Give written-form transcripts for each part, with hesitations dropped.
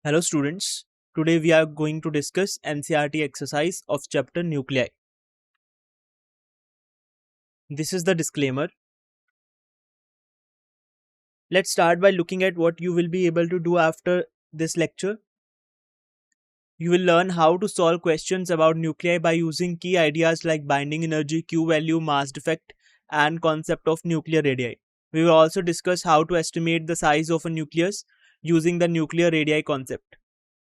Hello students, today we are going to discuss NCERT exercise of chapter nuclei. This is the disclaimer. Let's start by looking at what you will be able to do after this lecture. You will learn how to solve questions about nuclei by using key ideas like binding energy, Q value, mass defect, and concept of nuclear radii. We will also discuss how to estimate the size of a nucleus using the nuclear radii concept.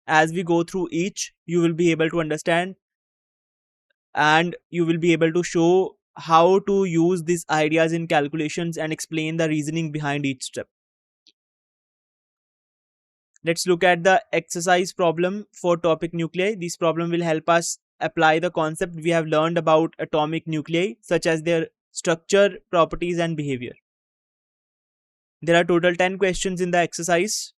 As we go through each, you will be able to understand and you will be able to show how to use these ideas in calculations and explain the reasoning behind each step. Let's look at the exercise problem for topic nuclei. This problem will help us apply the concept we have learned about atomic nuclei, such as their structure, properties, and behavior. There are total 10 questions in the exercise.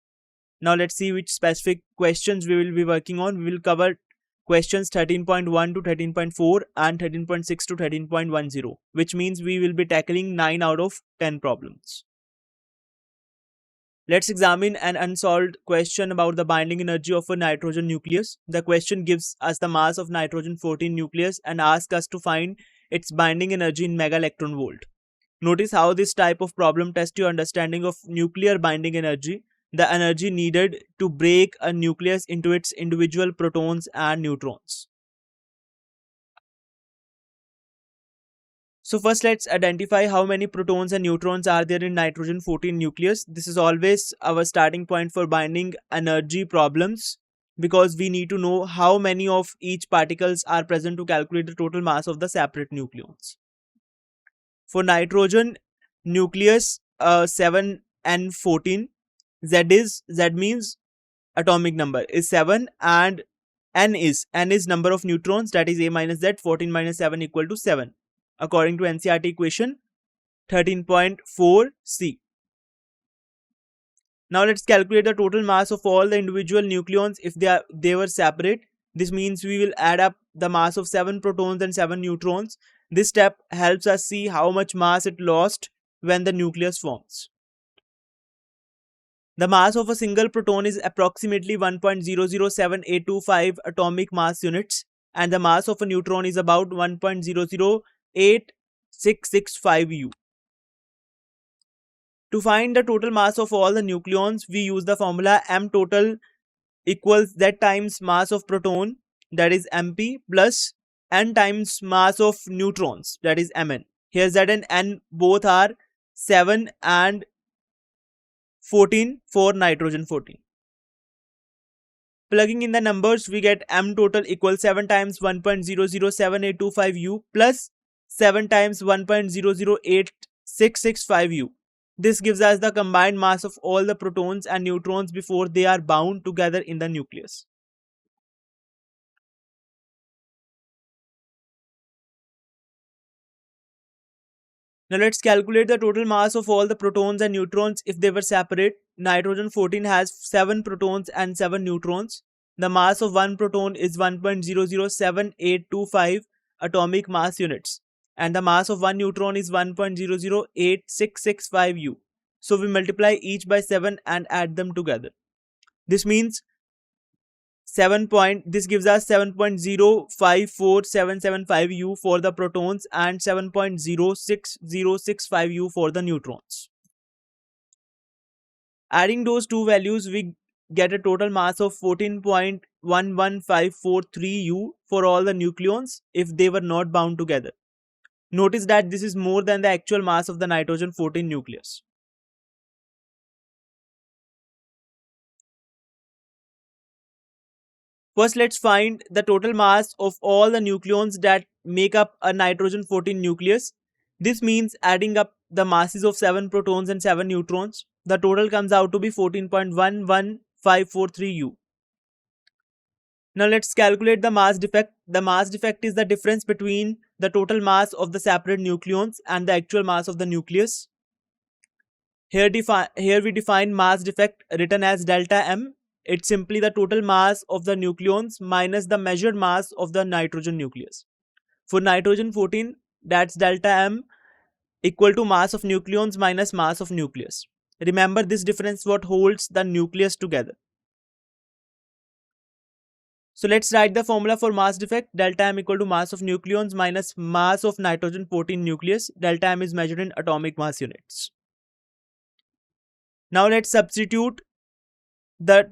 Now let's see which specific questions we will be working on. We will cover questions 13.1 to 13.4 and 13.6 to 13.10, which means we will be tackling 9 out of 10 problems. Let's examine an unsolved question about the binding energy of a nitrogen nucleus. The question gives us the mass of nitrogen-14 nucleus and asks us to find its binding energy in mega electron volt. Notice how this type of problem tests your understanding of nuclear binding energy, the energy needed to break a nucleus into its individual protons and neutrons. So first let's identify how many protons and neutrons are there in nitrogen-14 nucleus. This is always our starting point for binding energy problems because we need to know how many of each particles are present to calculate the total mass of the separate nucleons. For nitrogen nucleus 7 and 14, Z means atomic number is 7 and N is number of neutrons, that is A minus Z. 14 minus 7 equal to 7 according to NCERT equation 13.4c. Now let's calculate the total mass of all the individual nucleons if they were separate. This means we will add up the mass of 7 protons and 7 neutrons. This step helps us see how much mass it lost when the nucleus forms. The mass of a single proton is approximately 1.007825 atomic mass units, and the mass of a neutron is about 1.008665 U. To find the total mass of all the nucleons, we use the formula m total equals Z times mass of proton, that is Mp, plus n times mass of neutrons, that is Mn. Here Z and N both are 7 and 14 for nitrogen 14. Plugging in the numbers, we get m total equals 7 times 1.007825 U plus 7 times 1.008665 U. This gives us the combined mass of all the protons and neutrons before they are bound together in the nucleus. Now let's calculate the total mass of all the protons and neutrons if they were separate. Nitrogen 14 has 7 protons and 7 neutrons. The mass of one proton is 1.007825 atomic mass units, and the mass of one neutron is 1.008665 U. So we multiply each by 7 and add them together. This means this gives us 7.054775 U for the protons and 7.06065 U for the neutrons. Adding those two values, we get a total mass of 14.11543 U for all the nucleons if they were not bound together. Notice that this is more than the actual mass of the nitrogen 14 nucleus. First, let's find the total mass of all the nucleons that make up a nitrogen 14 nucleus. This means adding up the masses of 7 protons and 7 neutrons. The total comes out to be 14.11543 U. Now let's calculate the mass defect. The mass defect is the difference between the total mass of the separate nucleons and the actual mass of the nucleus. Here we define mass defect written as delta M. It's simply the total mass of the nucleons minus the measured mass of the nitrogen nucleus. For nitrogen 14, that's delta M equal to mass of nucleons minus mass of nucleus. Remember, this difference what holds the nucleus together. So let's write the formula for mass defect. Delta M equal to mass of nucleons minus mass of nitrogen 14 nucleus. Delta M is measured in atomic mass units. Now let's substitute the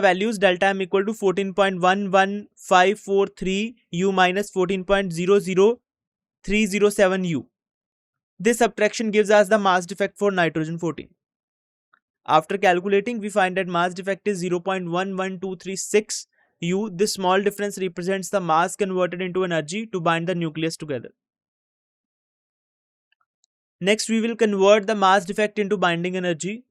values. Delta M equal to 14.11543 U minus 14.00307 U. This subtraction gives us the mass defect for nitrogen 14. After calculating, we find that mass defect is 0.11236 U. This small difference represents the mass converted into energy to bind the nucleus together. Next, we will convert the mass defect into binding energy.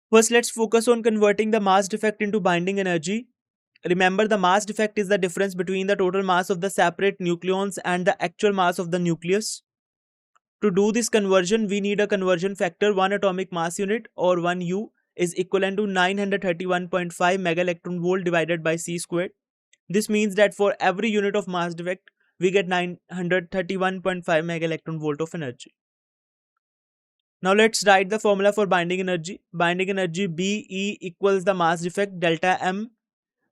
First, let's focus on converting the mass defect into binding energy. Remember, the mass defect is the difference between the total mass of the separate nucleons and the actual mass of the nucleus. To do this conversion, we need a conversion factor. 1 atomic mass unit, or 1 U, is equivalent to 931.5 megaelectron volt divided by C squared. This means that for every unit of mass defect, we get 931.5 megaelectron volt of energy. Now let's write the formula for binding energy. Binding energy BE equals the mass defect delta M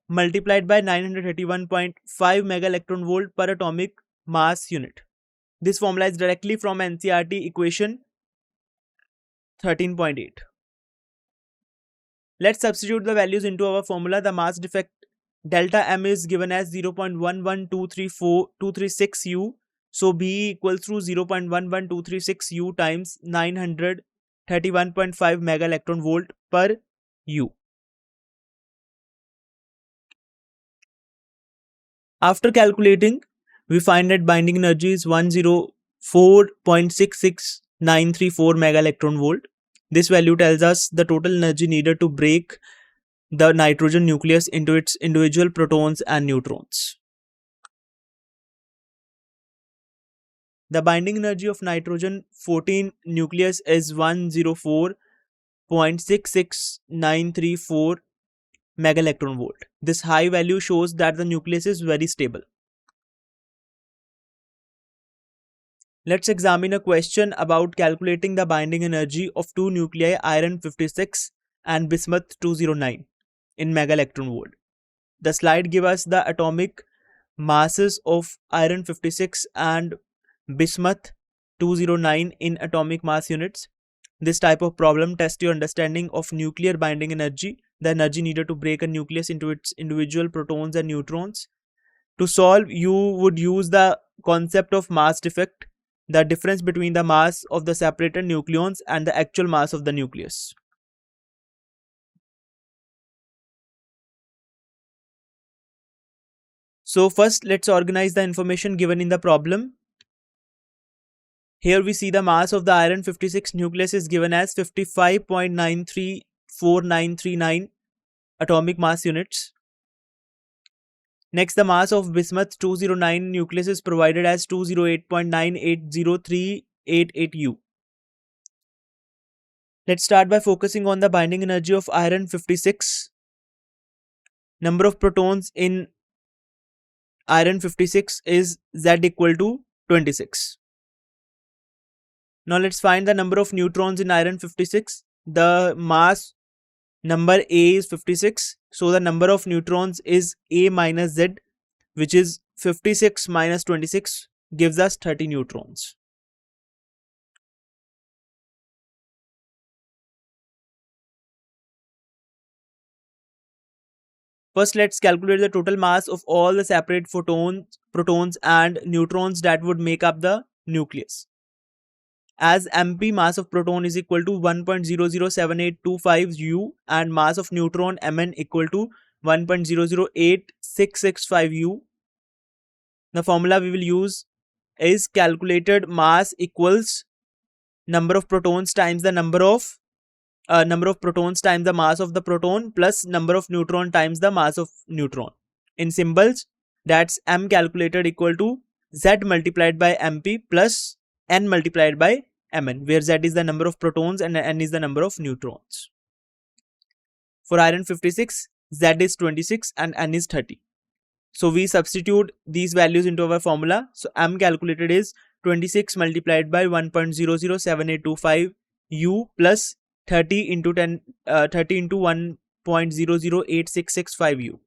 multiplied by 931.5 megaelectron volt per atomic mass unit. This formula is directly from NCERT equation 13.8. Let's substitute the values into our formula. The mass defect delta M is given as 0.11236 U. So BE equals to 0.11236 U times 931.5 megaelectron volt per U. After calculating, we find that binding energy is 104.66934 megaelectron volt. This value tells us the total energy needed to break the nitrogen nucleus into its individual protons and neutrons. The binding energy of nitrogen 14 nucleus is 104.66934 megaelectron volt. This high value shows that the nucleus is very stable. Let's examine a question about calculating the binding energy of two nuclei, iron 56 and bismuth 209, in megaelectron volt. The slide gives us the atomic masses of iron 56 and bismuth 209 in atomic mass units. This type of problem tests your understanding of nuclear binding energy, the energy needed to break a nucleus into its individual protons and neutrons. To solve, you would use the concept of mass defect, the difference between the mass of the separated nucleons and the actual mass of the nucleus. So first, let's organize the information given in the problem. Here we see the mass of the iron 56 nucleus is given as 55.934939 atomic mass units. Next, the mass of bismuth 209 nucleus is provided as 208.980388 U. Let's start by focusing on the binding energy of iron 56. Number of protons in iron 56 is Z equal to 26. Now let's find the number of neutrons in iron 56. The mass number A is 56. So the number of neutrons is A minus Z, which is 56 minus 26 gives us 30 neutrons. First, let's calculate the total mass of all the separate protons and neutrons that would make up the nucleus. As MP, mass of proton is equal to 1.007825 U and mass of neutron Mn equal to 1.008665 U. The formula we will use is calculated mass equals number of protons times the number of protons times the mass of the proton plus number of neutron times the mass of neutron. In symbols, that's M calculated equal to Z multiplied by MP plus N multiplied by Mn, where Z is the number of protons and N is the number of neutrons. For iron 56, Z is 26 and N is 30. So we substitute these values into our formula. So M calculated is 26 multiplied by 1.007825 U plus 30 into 30 into 1.008665 U.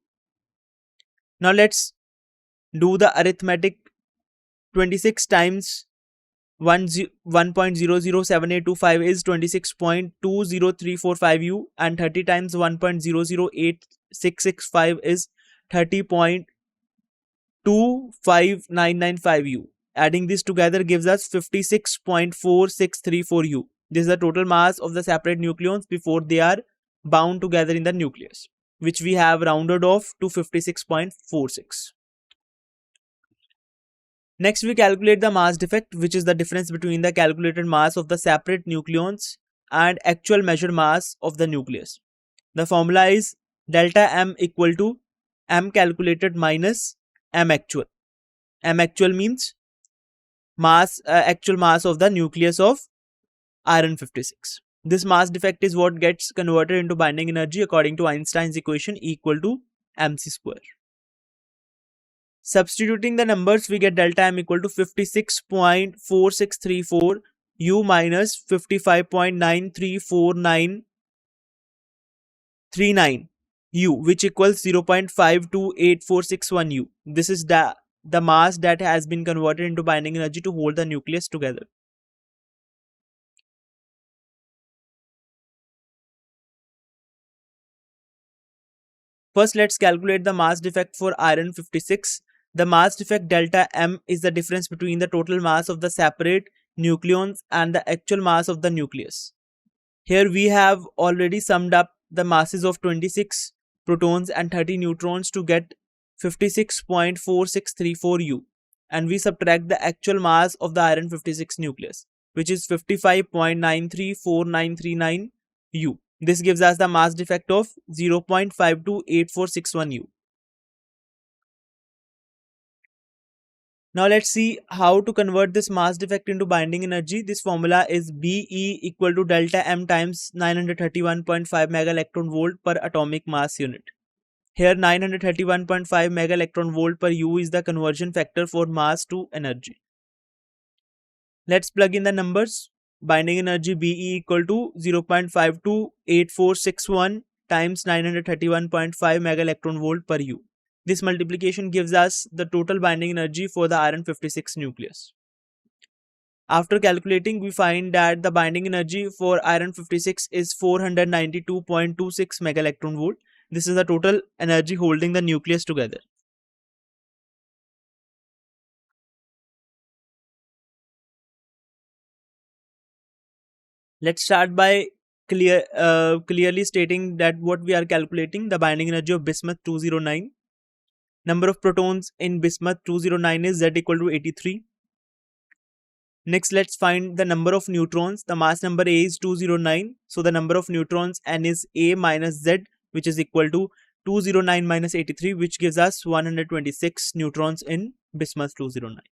Now let's do the arithmetic. 26 times 1.007825 is 26.20345 U, and 30 times 1.008665 is 30.25995 U. Adding this together gives us 56.4634 U. This is the total mass of the separate nucleons before they are bound together in the nucleus, which we have rounded off to 56.46. Next, we calculate the mass defect, which is the difference between the calculated mass of the separate nucleons and actual measured mass of the nucleus. The formula is delta M equal to M calculated minus M actual. M actual means actual mass of the nucleus of iron 56. This mass defect is what gets converted into binding energy according to Einstein's equation equal to mc square. Substituting the numbers, we get delta M equal to 56.4634 U minus 55.934939 U, which equals 0.528461 U. This is the mass that has been converted into binding energy to hold the nucleus together. First, let's calculate the mass defect for iron 56. The mass defect delta M is the difference between the total mass of the separate nucleons and the actual mass of the nucleus. Here we have already summed up the masses of 26 protons and 30 neutrons to get 56.4634 U, and we subtract the actual mass of the iron 56 nucleus, which is 55.934939 U. This gives us the mass defect of 0.528461 U. Now let's see how to convert this mass defect into binding energy. This formula is Be equal to delta M times 931.5 mega electron volt per atomic mass unit. Here 931.5 mega electron volt per U is the conversion factor for mass to energy. Let's plug in the numbers. Binding energy Be equal to 0.528461 times 931.5 mega electron volt per U. This multiplication gives us the total binding energy for the iron 56 nucleus. After calculating, we find that the binding energy for iron 56 is 492.26 mega electron volt. This is the total energy holding the nucleus together. Let's start by clearly stating that what we are calculating, the binding energy of bismuth 209. Number of protons in bismuth 209 is Z equal to 83. Next, let's find the number of neutrons. The mass number A is 209. So the number of neutrons N is A minus Z, which is equal to 209 minus 83, which gives us 126 neutrons in bismuth 209.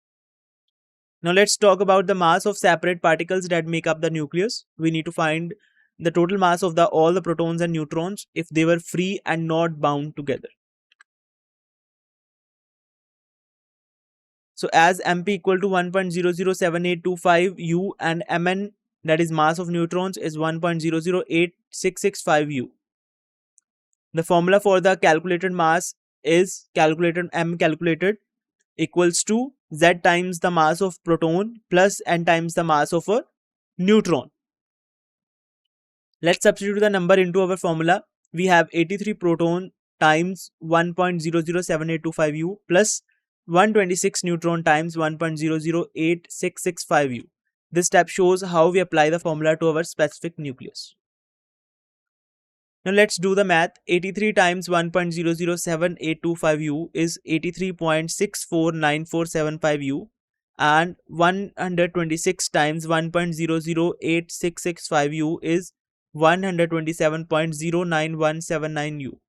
Now let's talk about the mass of separate particles that make up the nucleus. We need to find the total mass of all the protons and neutrons if they were free and not bound together. So as MP equal to 1.007825 U and Mn, that is mass of neutrons, is 1.008665 U. The formula for the calculated mass is M calculated equals to Z times the mass of proton plus N times the mass of a neutron. Let's substitute the number into our formula. We have 83 proton times 1.007825 U plus 126 neutron times 1.008665 U. This step shows how we apply the formula to our specific nucleus. Now let's do the math. 83 times 1.007825 U is 83.649475 U, and 126 times 1.008665 U is 127.09179 U.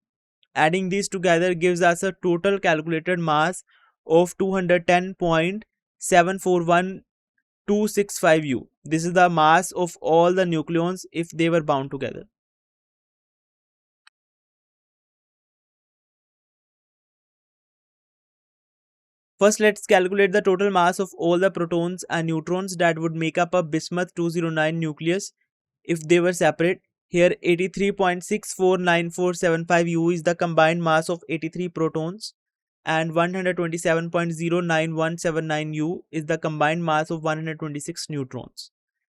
Adding these together gives us a total calculated mass of 210.741265 U. This is the mass of all the nucleons if they were bound together. First, let's calculate the total mass of all the protons and neutrons that would make up a bismuth 209 nucleus if they were separate. Here 83.649475 U is the combined mass of 83 protons and 127.099179 U is the combined mass of 126 neutrons.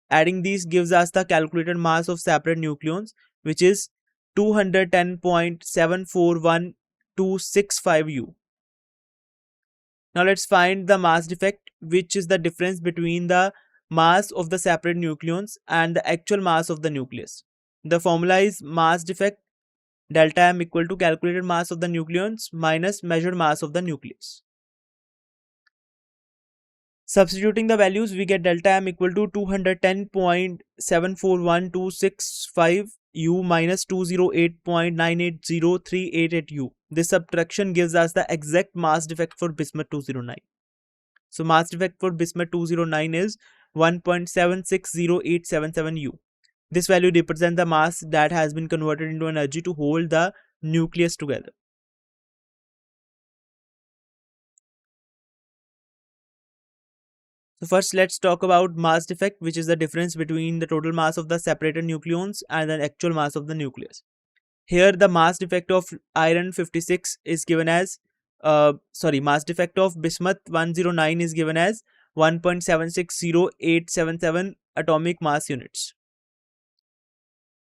Adding these gives us the calculated mass of separate nucleons, which is 210.741265 U. Now let's find the mass defect, which is the difference between the mass of the separate nucleons and the actual mass of the nucleus. The formula is mass defect delta M equal to calculated mass of the nucleons minus measured mass of the nucleus. Substituting the values, we get delta M equal to 210.741265 U minus 208.980388 U. This subtraction gives us the exact mass defect for bismuth 209. So mass defect for bismuth 209 is 1.760877 U. This value represents the mass that has been converted into energy to hold the nucleus together. So first let's talk about mass defect, which is the difference between the total mass of the separated nucleons and the actual mass of the nucleus. Here the mass defect of iron 56 is given as mass defect of bismuth 109 is given as 1.760877 atomic mass units.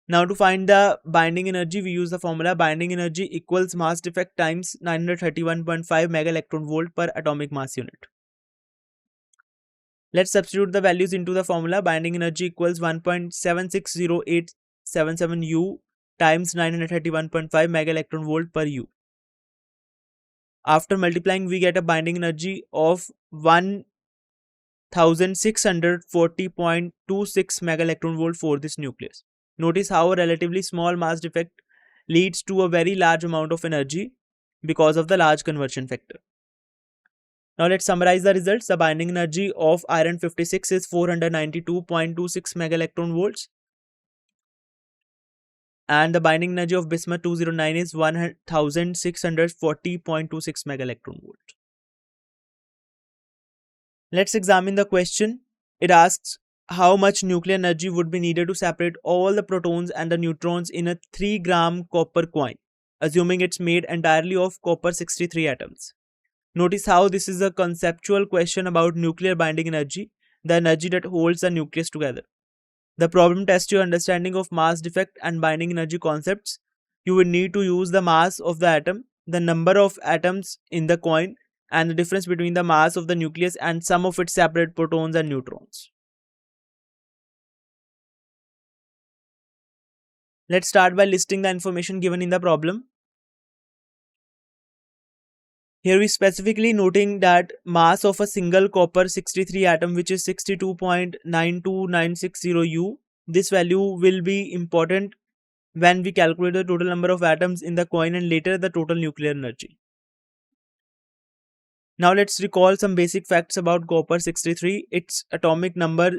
Now to find the binding energy, we use the formula binding energy equals mass defect times 931.5 mega electron volt per atomic mass unit. Let's substitute the values into the formula. Binding energy equals 1.760877 U times 931.5 mega electron volt per U. After multiplying, we get a binding energy of 1640.26 mega electron volt for this nucleus. Notice how a relatively small mass defect leads to a very large amount of energy because of the large conversion factor. Now let's summarize the results. The binding energy of iron 56 is 492.26 mega electron volts. And the binding energy of bismuth 209 is 1640.26 mega electron volt. Let's examine the question. It asks how much nuclear energy would be needed to separate all the protons and the neutrons in a 3 gram copper coin, assuming it's made entirely of copper 63 atoms. Notice how this is a conceptual question about nuclear binding energy, the energy that holds the nucleus together. The problem tests your understanding of mass defect and binding energy concepts. You will need to use the mass of the atom, the number of atoms in the coin, and the difference between the mass of the nucleus and some of its separate protons and neutrons. Let's start by listing the information given in the problem. Here we specifically noting that mass of a single copper 63 atom, which is 62.92960 U. This value will be important when we calculate the total number of atoms in the coin and later the total nuclear energy. Now let's recall some basic facts about copper 63. Its atomic number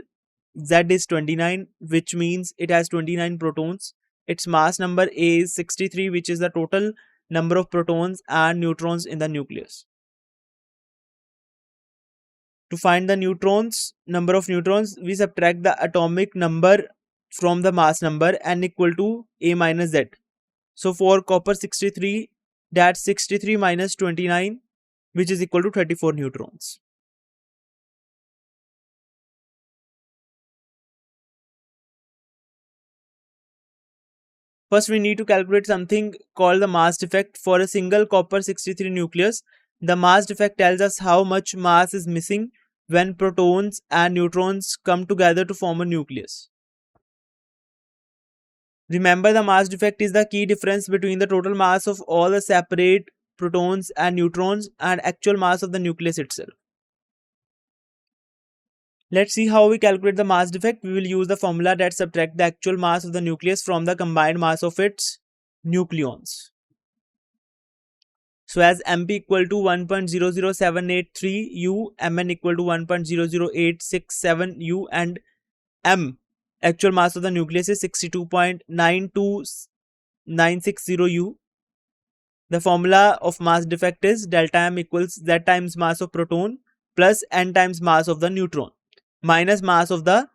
Z is 29, which means it has 29 protons. Its mass number A is 63, which is the total number of protons and neutrons in the nucleus. To find the number of neutrons, we subtract the atomic number from the mass number n equal to A minus Z. So for copper 63, that's 63 minus 29, which is equal to 34 neutrons. First, we need to calculate something called the mass defect. For a single copper 63 nucleus, the mass defect tells us how much mass is missing when protons and neutrons come together to form a nucleus. Remember, the mass defect is the key difference between the total mass of all the separate protons and neutrons and actual mass of the nucleus itself. Let's see how we calculate the mass defect. We will use the formula that subtracts the actual mass of the nucleus from the combined mass of its nucleons. So as MP equal to 1.00783 U, Mn equal to 1.00867 U, and M, actual mass of the nucleus, is 62.92960 U. The formula of mass defect is delta M equals Z times mass of proton plus N times mass of the neutron minus mass of the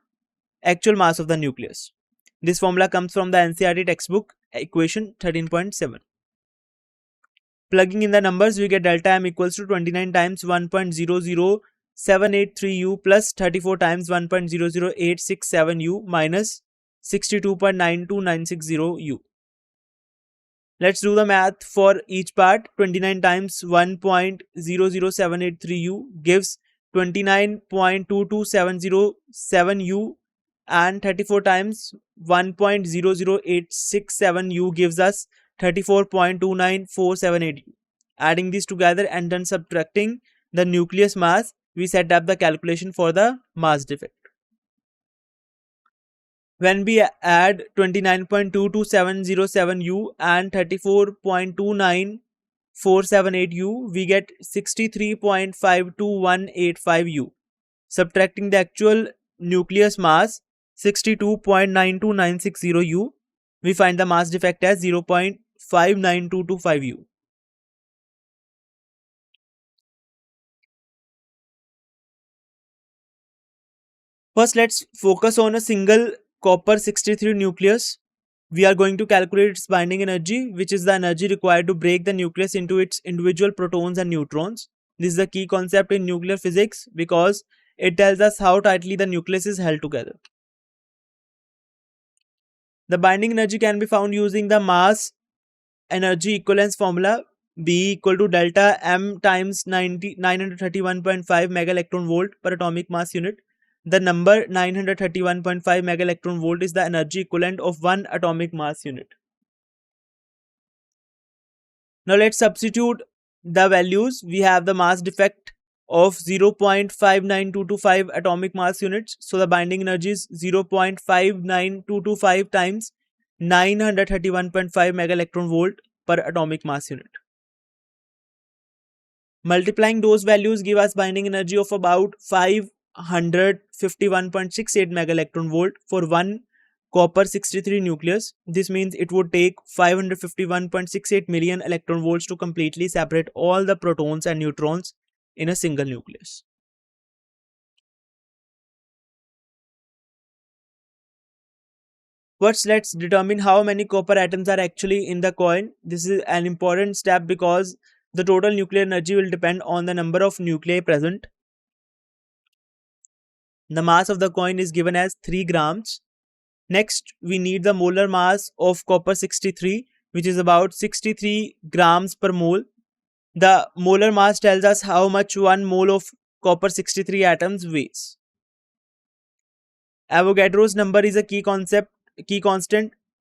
actual mass of the nucleus. This formula comes from the NCERT textbook equation 13.7. Plugging in the numbers, we get delta M equals to 29 times 1.00783 U plus 34 times 1.00867 U minus 62.92960 U. Let's do the math for each part. 29 times 1.00783 U gives 29.22707 U, and 34 times 1.00867 U gives us 34.29478 U. Adding these together and then subtracting the nucleus mass, we set up the calculation for the mass defect. When we add 29.22707 U and 34.29478 U, we get 63.52185 U. Subtracting the actual nucleus mass 62.92960 U, we find the mass defect as 0.59225 U. First, let's focus on a single copper 63 nucleus. We are going to calculate its binding energy, which is the energy required to break the nucleus into its individual protons and neutrons. This is a key concept in nuclear physics because it tells us how tightly the nucleus is held together. The binding energy can be found using the mass energy equivalence formula, B equal to delta M times 931.5 mega electron volt per atomic mass unit. The number 931.5 mega electron volt is the energy equivalent of 1 atomic mass unit. Now let's substitute the values. We have the mass defect of 0.59225 atomic mass units. So the binding energy is 0.59225 times 931.5 mega electron volt per atomic mass unit. Multiplying those values give us binding energy of about 551.68 mega electron volt for one copper 63 nucleus. This means it would take 551.68 million electron volts to completely separate all the protons and neutrons in a single nucleus. First, let's determine how many copper atoms are actually in the coin. This is an important step because the total nuclear energy will depend on the number of nuclei present. The mass of the coin is given as 3 grams. Next, we need the molar mass of copper 63, which is about 63 grams per mole. The molar mass tells us how much 1 mole of copper 63 atoms weighs. Avogadro's number is a key constant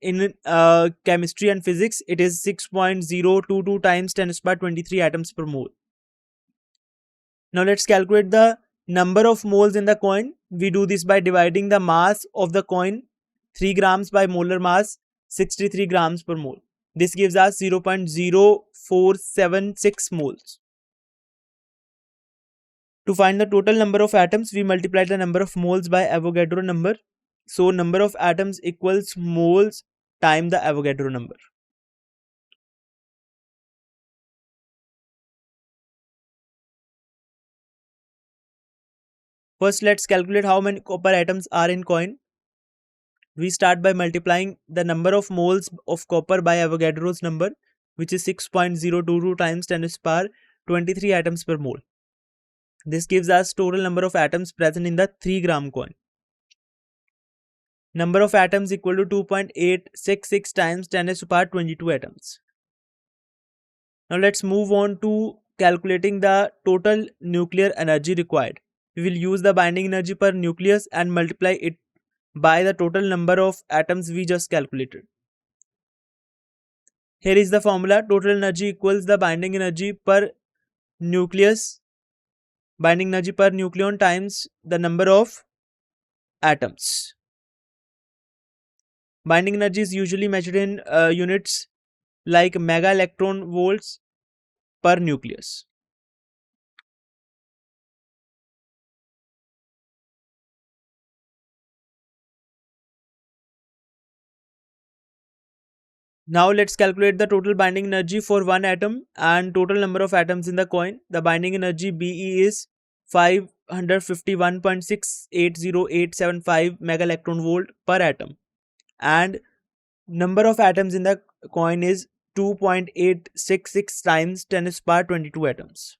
in chemistry and physics. It is 6.022 times 10 to the power 23 atoms per mole. Now let's calculate the number of moles in the coin. We do this by dividing the mass of the coin 3 grams by molar mass 63 grams per mole. This gives us 0.0476 moles. To find the total number of atoms, we multiply the number of moles by Avogadro number. So number of atoms equals moles times the Avogadro number. First, let's calculate how many copper atoms are in coin. We start by multiplying the number of moles of copper by Avogadro's number, which is 6.022 times 10 to the power 23 atoms per mole. This gives us total number of atoms present in the 3 gram coin. Number of atoms equal to 2.866 times 10 to the power 22 atoms. Now let's move on to calculating the total nuclear energy required. We will use the binding energy per nucleus and multiply it by the total number of atoms we just calculated. Here is the formula. Total energy equals the binding energy per nucleus, binding energy per nucleon times the number of atoms. Binding energy is usually measured in units like mega electron volts per nucleus. Now let's calculate the total binding energy for one atom and total number of atoms in the coin. The binding energy Be is 551.680875 mega electron volt per atom, and number of atoms in the coin is 2.866 times 10 to the power 22 atoms.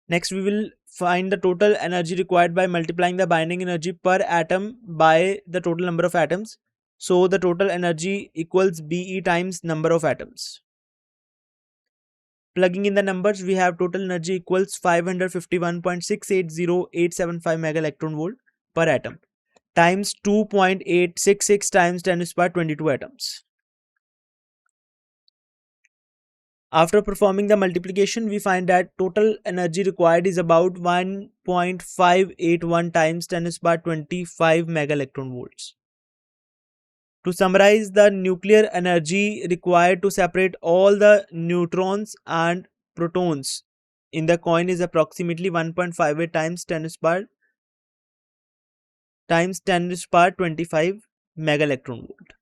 Next, we will find the total energy required by multiplying the binding energy per atom by the total number of atoms. So the total energy equals Be times number of atoms. Plugging in the numbers, we have total energy equals 551.680875 mega electron volt per atom times 2.866 times 10 to the power 22 atoms. After performing the multiplication, we find that total energy required is about 1.581 times 10 to the power 25 mega electron volts. To summarize, the nuclear energy required to separate all the neutrons and protons in the coin is approximately 1.58 times 10 to the power 25 mega electron volt.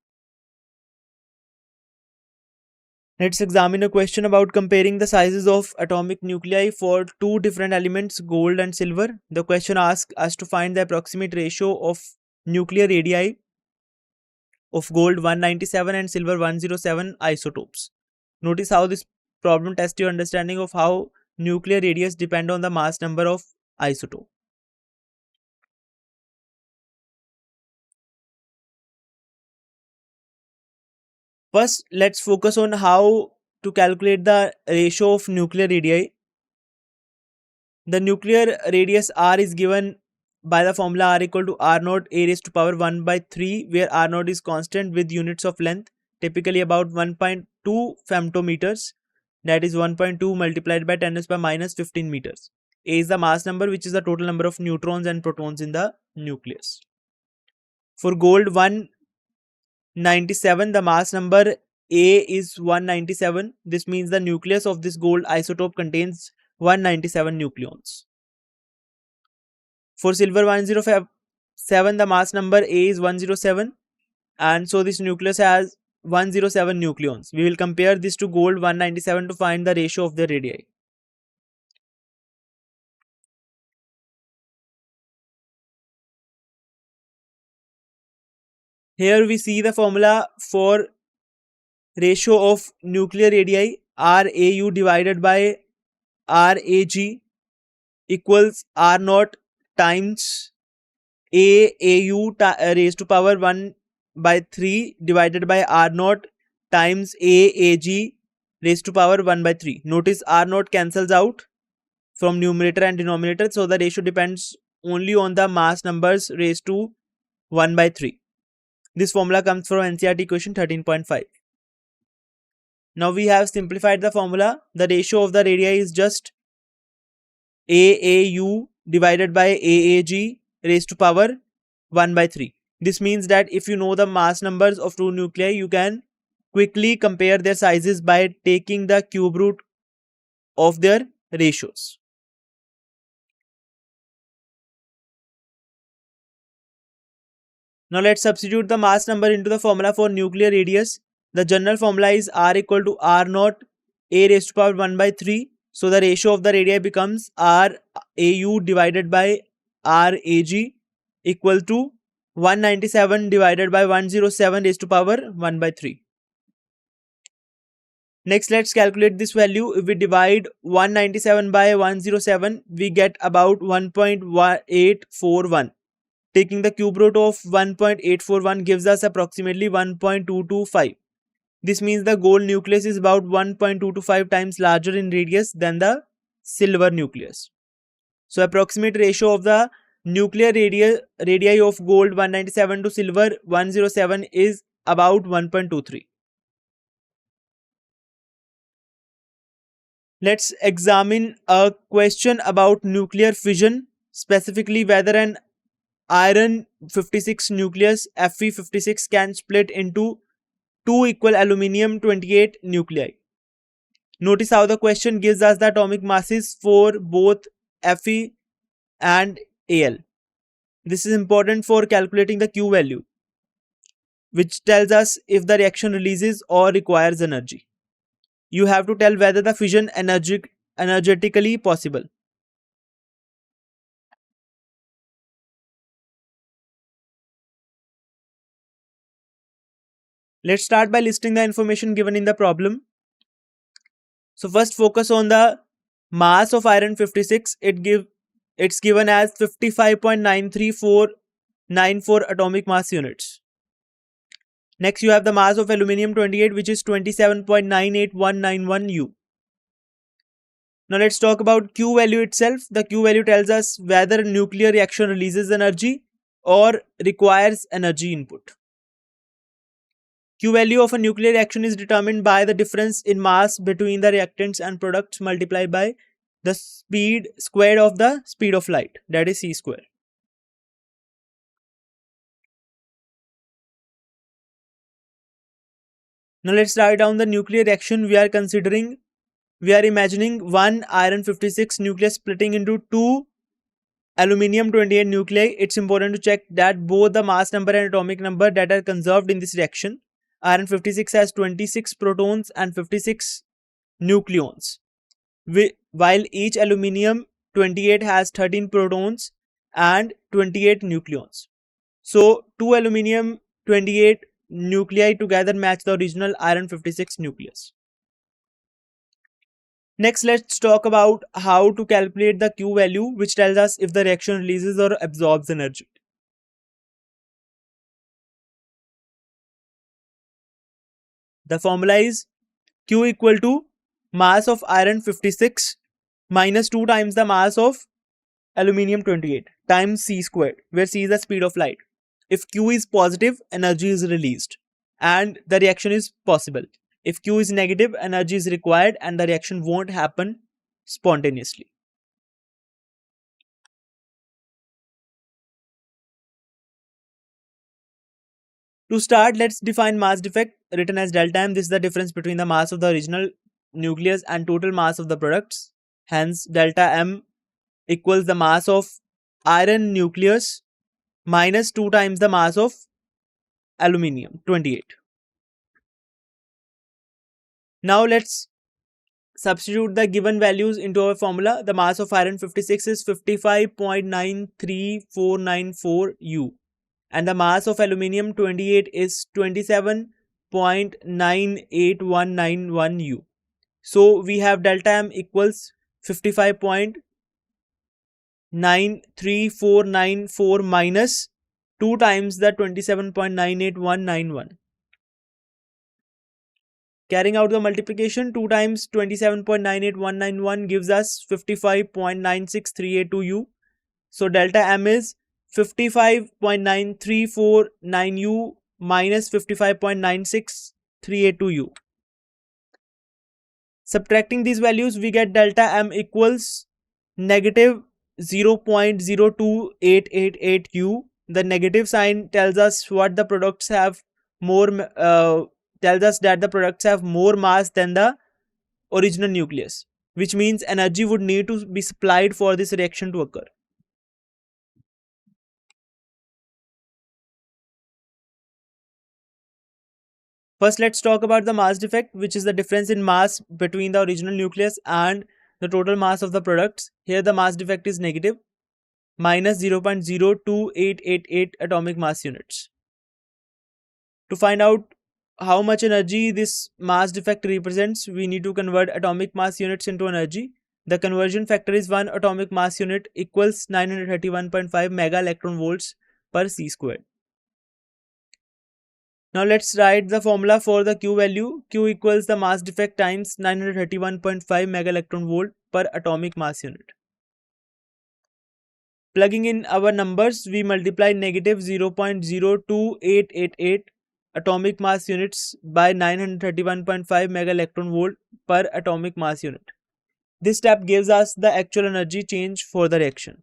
Let's examine a question about comparing the sizes of atomic nuclei for two different elements, gold and silver. The question asks us to find the approximate ratio of nuclear radii of gold 197 and silver 107 isotopes. Notice how this problem tests your understanding of how nuclear radius depend on the mass number of isotope. First, let's focus on how to calculate the ratio of nuclear radii. The nuclear radius r is given by the formula r equal to r naught a raised to power 1 by 3, where r naught is constant with units of length, typically about 1.2 femtometers, that is 1.2 multiplied by 10 to the power minus 15 meters. A is the mass number, which is the total number of neutrons and protons in the nucleus. For gold 197, the mass number A is 197. This means the nucleus of this gold isotope contains 197 nucleons. For silver 107, the mass number A is 107, and so this nucleus has 107 nucleons. We will compare this to gold 197 to find the ratio of the radii. Here we see the formula for ratio of nuclear radii. RAU divided by RAG equals R naught times AAU raised to power 1 by 3 divided by R naught times AAG raised to power 1 by 3. Notice R naught cancels out from numerator and denominator, so the ratio depends only on the mass numbers raised to 1 by 3. This formula comes from NCERT question 13.5. Now we have simplified the formula. The ratio of the radii is just AAU divided by AAG raised to power 1 by 3. This means that if you know the mass numbers of two nuclei, you can quickly compare their sizes by taking the cube root of their ratios. Now let's substitute the mass number into the formula for nuclear radius. The general formula is R equal to R naught A raised to power 1 by 3. So the ratio of the radii becomes RAU divided by RAG equal to 197 divided by 107 raised to power 1 by 3. Next, let's calculate this value. If we divide 197 by 107, we get about 1.841. Taking the cube root of 1.841 gives us approximately 1.225. This means the gold nucleus is about 1.225 times larger in radius than the silver nucleus. So approximate ratio of the nuclear radii of gold 197 to silver 107 is about 1.23. Let's examine a question about nuclear fission, specifically whether an iron 56 nucleus Fe56 can split into two equal aluminium 28 nuclei. Notice how the question gives us the atomic masses for both Fe and Al. This is important for calculating the Q value. which tells us if the reaction releases or requires energy. You have to tell whether the fission energetically possible. Let's start by listing the information given in the problem. So first focus on the mass of iron 56. It's given as 55.93494 atomic mass units. Next you have the mass of aluminium 28, which is 27.98191 U. Now let's talk about Q value itself. The Q value tells us whether a nuclear reaction releases energy or requires energy input. Q value of a nuclear reaction is determined by the difference in mass between the reactants and products multiplied by the speed squared of the speed of light, that is c square. Now let's write down the nuclear reaction we are considering. We are imagining one iron 56 nucleus splitting into two aluminium 28 nuclei. It's important to check that both the mass number and atomic number that are conserved in this reaction. Iron 56 has 26 protons and 56 nucleons, while each aluminium 28 has 13 protons and 28 nucleons. So two aluminium 28 nuclei together match the original iron 56 nucleus. Next, let's talk about how to calculate the Q value, which tells us if the reaction releases or absorbs energy. The formula is Q equal to mass of iron 56 minus 2 times the mass of aluminium 28 times c squared, where c is the speed of light. If Q is positive, energy is released and the reaction is possible. If Q is negative, energy is required and the reaction won't happen spontaneously. To start, let's define mass defect, written as delta m. This is the difference between the mass of the original nucleus and total mass of the products. Hence, delta m equals the mass of iron nucleus minus 2 times the mass of aluminium 28. Now let's substitute the given values into our formula. The mass of iron 56 is 55.93494 U and the mass of aluminium 28 is 27.98191 U. So we have delta m equals 55.93494 minus 2 times the 27.98191. Carrying out the multiplication, 2 times 27.98191 gives us 55.96382 U. So delta m is 55.9349 U minus 55.96382 U. Subtracting these values, we get delta m equals negative 0.02888 U. The negative sign tells us what the products have more tells us that the products have more mass than the original nucleus, which means energy would need to be supplied for this reaction to occur. First, let's talk about the mass defect, which is the difference in mass between the original nucleus and the total mass of the products. Here the mass defect is negative, minus 0.02888 atomic mass units. To find out how much energy this mass defect represents, we need to convert atomic mass units into energy. The conversion factor is 1 atomic mass unit equals 931.5 mega electron volts per c squared. Now let's write the formula for the Q value. Q equals the mass defect times 931.5 mega electron volt per atomic mass unit. Plugging in our numbers, we multiply negative 0.02888 atomic mass units by 931.5 mega electron volt per atomic mass unit. This step gives us the actual energy change for the reaction.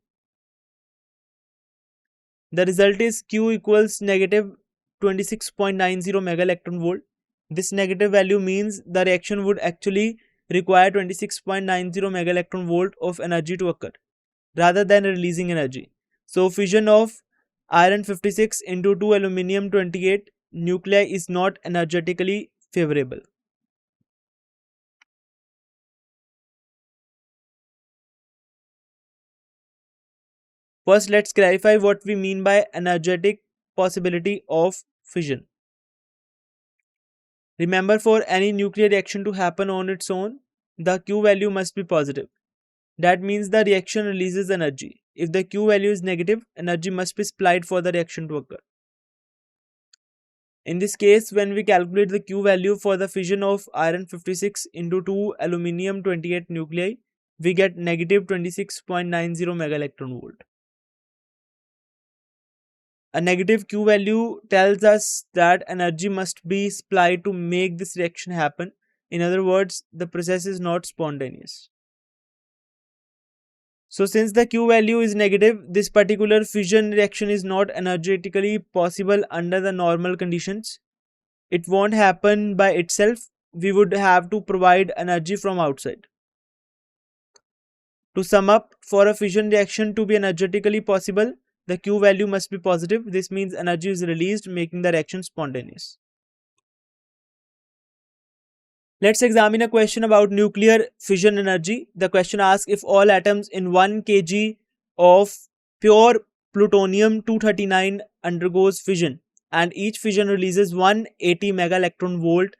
The result is Q equals negative 26.90 mega electron volt. This negative value means the reaction would actually require 26.90 mega electron volt of energy to occur, rather than releasing energy. So fission of iron 56 into 2 aluminium 28 nuclei is not energetically favorable. First, let's clarify what we mean by energetic possibility of fission. Remember, for any nuclear reaction to happen on its own, the Q value must be positive. That means the reaction releases energy. If the Q value is negative, energy must be supplied for the reaction to occur. In this case, when we calculate the Q value for the fission of iron 56 into 2 aluminium 28 nuclei, we get negative 26.90 megaelectron volt. A negative Q value tells us that energy must be supplied to make this reaction happen. In other words, the process is not spontaneous. So since the Q value is negative, this particular fission reaction is not energetically possible under the normal conditions. It won't happen by itself. We would have to provide energy from outside. To sum up, for a fission reaction to be energetically possible, the Q value must be positive. This means energy is released, making the reaction spontaneous. Let's examine a question about nuclear fission energy. The question asks, if all atoms in 1 kg of pure plutonium 239 undergoes fission and each fission releases 180 mega electron volt,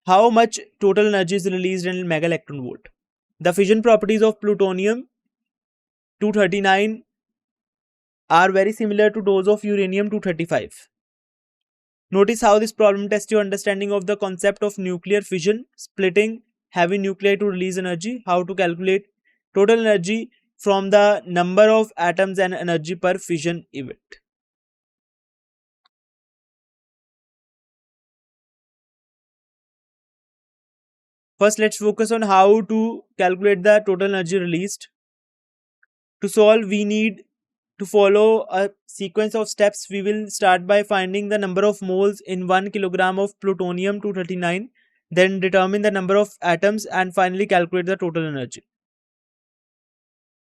how much total energy is released in mega electron volt? The fission properties of plutonium 239 are very similar to those of uranium 235. Notice how this problem tests your understanding of the concept of nuclear fission, splitting heavy nuclei to release energy, how to calculate total energy from the number of atoms and energy per fission event. First, let's focus on how to calculate the total energy released. To solve, we need to follow a sequence of steps. We will start by finding the number of moles in 1 kilogram of plutonium 239, then determine the number of atoms and finally calculate the total energy.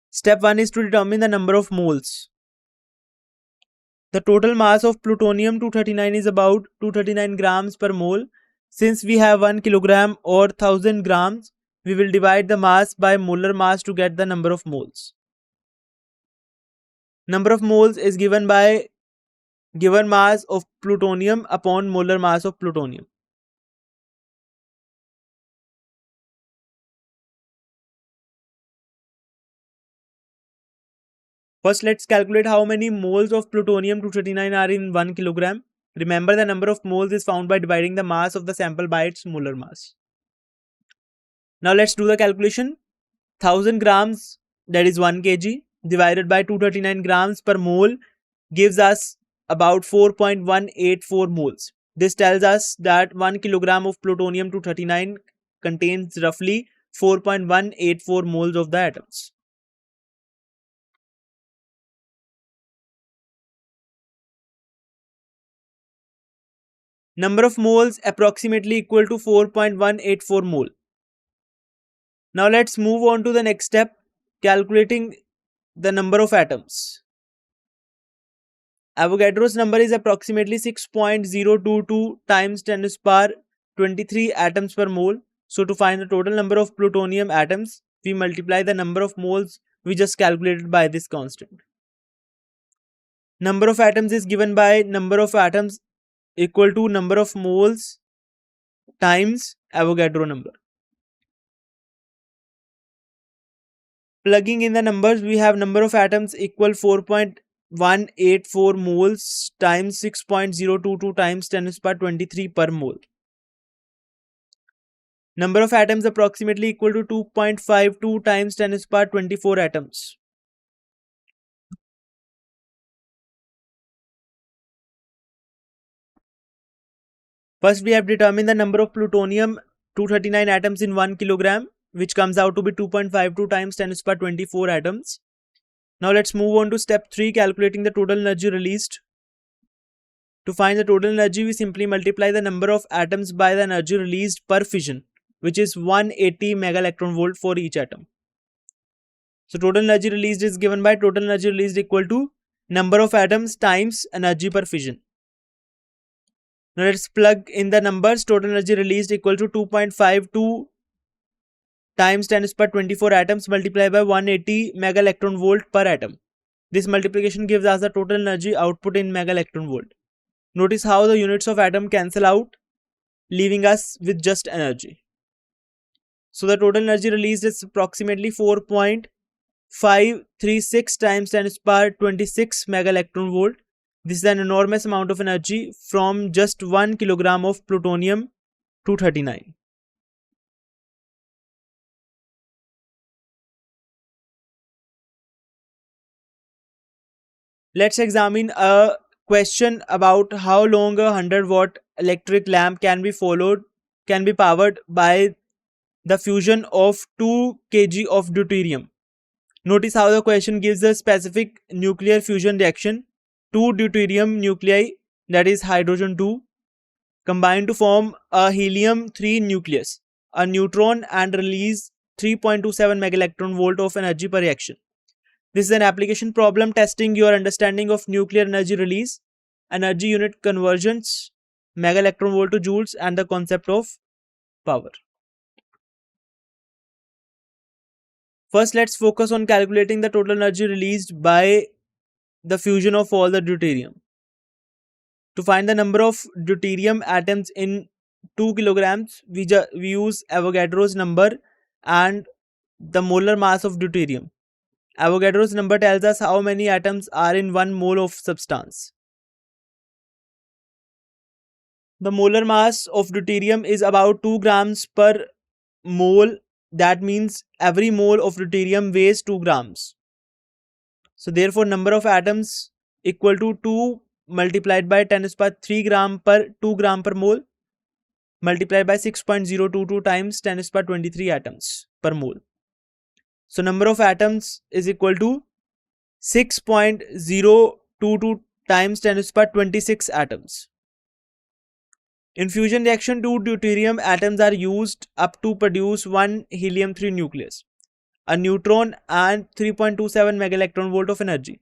Step 1 is to determine the number of moles. The total mass of plutonium 239 is about 239 grams per mole. Since we have 1 kilogram or 1000 grams, we will divide the mass by molar mass to get the number of moles. Number of moles is given by given mass of plutonium upon molar mass of plutonium. First, let's calculate how many moles of plutonium 239 are in 1 kilogram. Remember, the number of moles is found by dividing the mass of the sample by its molar mass. Now let's do the calculation. 1000 grams, that is 1 kg, divided by 239 grams per mole gives us about 4.184 moles. This tells us that 1 kilogram of plutonium 239 contains roughly 4.184 moles of the atoms. Number of moles approximately equal to 4.184 mole. Now let's move on to the next step, calculating the number of atoms. Avogadro's number is approximately 6.022 times 10 to the power 23 atoms per mole. So to find the total number of plutonium atoms, we multiply the number of moles we just calculated by this constant. Number of atoms is given by number of atoms equal to number of moles times Avogadro number. Plugging in the numbers, we have number of atoms equal 4.184 moles times 6.022 times 10 to the power 23 per mole. Number of atoms approximately equal to 2.52 times 10 to the power 24 atoms. First, we have determined the number of plutonium 239 atoms in 1 kilogram, which comes out to be 2.52 times 10 to the power 24 atoms. Now let's move on to step 3, calculating the total energy released. To find the total energy, we simply multiply the number of atoms by the energy released per fission, which is 180 mega electron volt for each atom. So total energy released is given by total energy released equal to number of atoms times energy per fission. Now let's plug in the numbers. Total energy released equal to 2.52 times 10 to the power 24 atoms multiplied by 180 mega electron volt per atom. This multiplication gives us the total energy output in mega electron volt. Notice how the units of atom cancel out, leaving us with just energy. So the total energy released is approximately 4.536 times 10 to the power 26 mega electron volt. This is an enormous amount of energy from just 1 kilogram of plutonium 239. Let's examine a question about how long a 100-watt electric lamp can be powered by the fusion of 2 kg of deuterium. Notice how the question gives a specific nuclear fusion reaction. 2 deuterium nuclei, that is hydrogen 2, combine to form a helium 3 nucleus, a neutron, and release 3.27 mega electron volt of energy per reaction. This is an application problem testing your understanding of nuclear energy release, energy unit conversions, mega electron volt to joules, and the concept of power. First, let's focus on calculating the total energy released by the fusion of all the deuterium. To find the number of deuterium atoms in 2 kilograms, we use Avogadro's number and the molar mass of deuterium. Avogadro's number tells us how many atoms are in 1 mole of substance. The molar mass of deuterium is about 2 grams per mole. That means every mole of deuterium weighs 2 grams. So therefore number of atoms equal to 2 multiplied by 10 to the power 3 gram per 2 gram per mole multiplied by 6.022 times 10 to the power 23 atoms per mole. So number of atoms is equal to 6.022 times 10 to the power 26 atoms. In fusion reaction, 2 deuterium atoms are used up to produce 1 helium 3 nucleus, a neutron, and 3.27 mega electron volt of energy.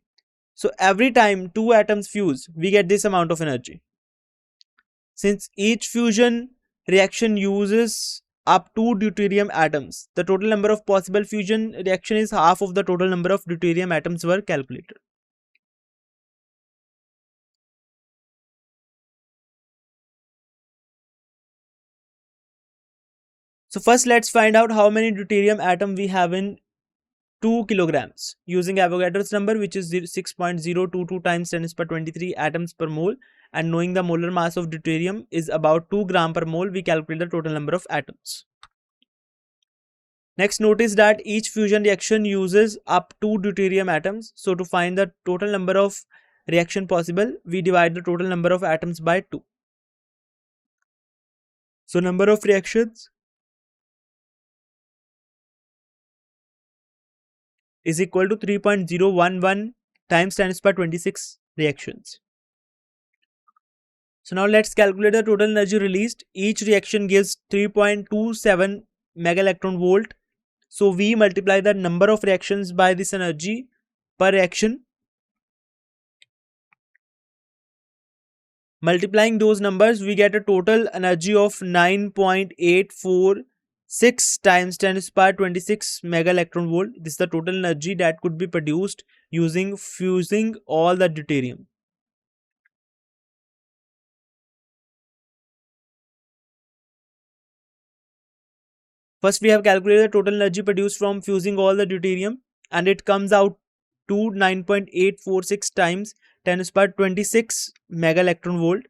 So every time 2 atoms fuse, we get this amount of energy. Since each fusion reaction uses up to deuterium atoms, the total number of possible fusion reaction is half of the total number of deuterium atoms were calculated. So first let's find out how many deuterium atom we have in 2 kilograms using Avogadro's number, which is 6.022 times 10 to the power 23 atoms per mole, and knowing the molar mass of deuterium is about 2 gram per mole, we calculate the total number of atoms. Next, notice that each fusion reaction uses up to deuterium atoms. So to find the total number of reaction possible, we divide the total number of atoms by 2. So number of reactions is equal to 3.011 times 10 to the power 26 reactions. So now let's calculate the total energy released. Each reaction gives 3.27 mega electron volt. So we multiply the number of reactions by this energy per reaction. Multiplying those numbers, we get a total energy of 9.846 times 10 to the power 26 mega electron volt. This is the total energy that could be produced using fusing all the deuterium. First, we have calculated the total energy produced from fusing all the deuterium, and it comes out to 9.846 times 10 to the power 26 mega electron volt.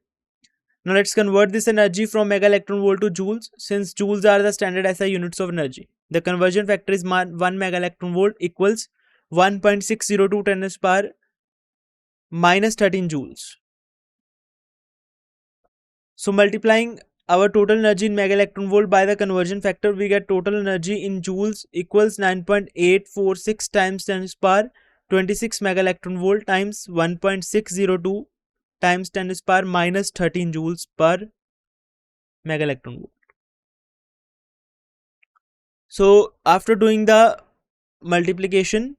Now let's convert this energy from mega electron volt to joules. Since joules are the standard SI units of energy, the conversion factor is 1 mega electron volt equals 1.602 10 to the power minus 13 joules. So multiplying our total energy in mega electron volt by the conversion factor, we get total energy in joules equals 9.846 times 10 to the power 26 mega electron volt times 1.602 times 10 to the power minus 13 joules per mega electron volt. So after doing the multiplication,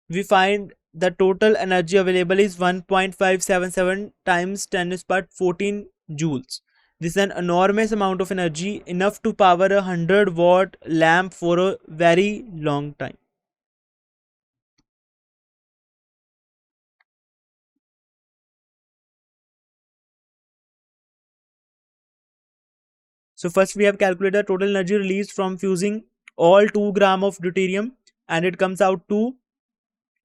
we find the total energy available is 1.577 times 10 to the power 14 joules. This is an enormous amount of energy, enough to power a 100-watt lamp for a very long time. So first we have calculated the total energy released from fusing all 2 gram of deuterium, and it comes out to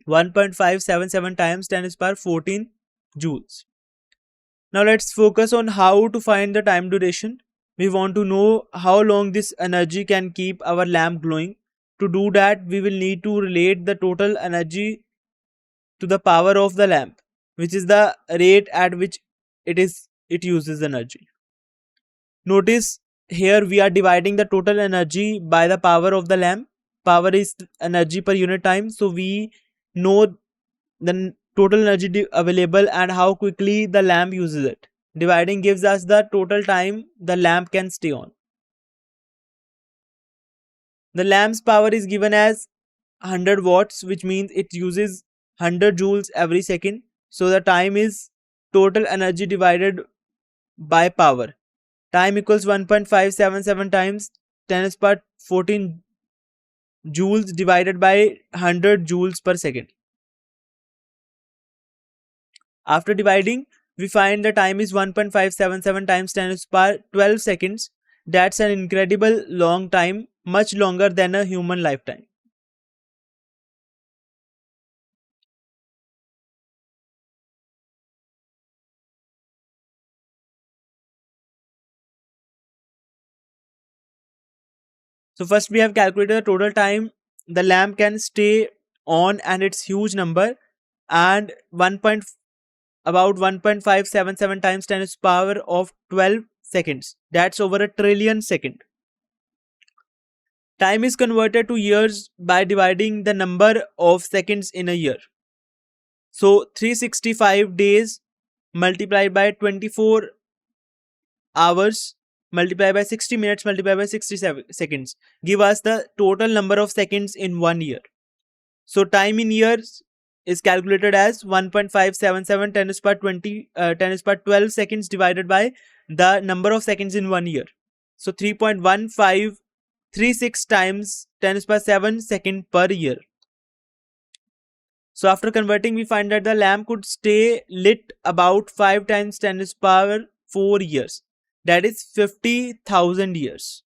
1.577 times 10 to the power 14 joules. Now let's focus on how to find the time duration. We want to know how long this energy can keep our lamp glowing. To do that, we will need to relate the total energy to the power of the lamp, which is the rate at which it uses energy. Notice here we are dividing the total energy by the power of the lamp. Power is energy per unit time, so we know the total energy available and how quickly the lamp uses it. Dividing gives us the total time the lamp can stay on. The lamp's power is given as 100 watts, which means it uses 100 joules every second. So the time is total energy divided by power. Time equals 1.577 times 10 to the power 14 joules divided by 100 joules per second. After dividing, we find the time is 1.577 times 10 to the power 12 seconds. That's an incredible long time, much longer than a human lifetime. So first we have calculated the total time the lamp can stay on and its huge number, and about 1.577 times 10 to the power of 12 seconds. That's over a trillion second. Time is converted to years by dividing the number of seconds in a year. So 365 days multiplied by 24 hours multiplied by 60 minutes multiplied by 67 seconds give us the total number of seconds in 1 year. So time in years is calculated as 1.577 10 to the power 10 to the power 12 seconds divided by the number of seconds in 1 year. So 3.1536 times 10 to the power 7 second per year. So after converting, we find that the lamp could stay lit about 5 times 10 to the power 4 years. That is 50,000 years.